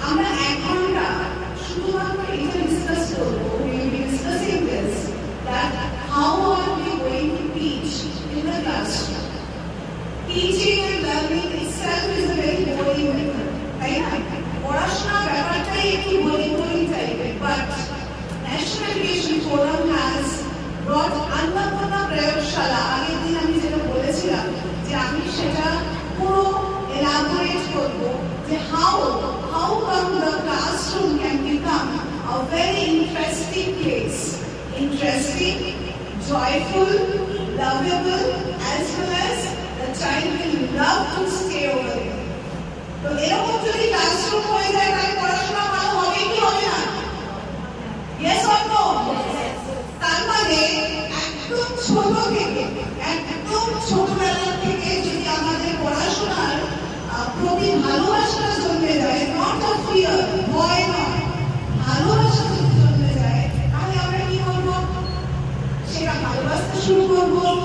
আমরা 1 ঘন্টা শুধুমাত্র এটা ডিসকাস করবো। We will be discussing this, that how are we going to teach in the classroom. Teaching and learning itself is a very boring method, তাই না? পড়াশোনার ব্যাপারটাই একটু boring টাইপের, but National Education Forum has brought Annapurna Prayogশালা। আগের দিন আমি যেটা বলেছিলাম যে আমি সেটা পুরো elaborate করবো যে how come the classroom can become a very interesting place, interesting, joyful, lovable, as well as the child will love to stay over there. তো এরকম যদি ক্লাসরুম হয়ে যায় তাহলে পড়াশোনা ভালো হবে কি হবে না? Yes or no? তার মানে একদম ছোটবেলা থেকে যদি আমাদের পড়াশোনার প্রতি ভালোবাসা জন্মে যায়, নট অফ ফিয়ার, ভয় নয়, ভালোবাসা যদি জন্মে যায়, তাহলে আমরা কি করবো? সেটা ভালোবাসতে শুরু করবো।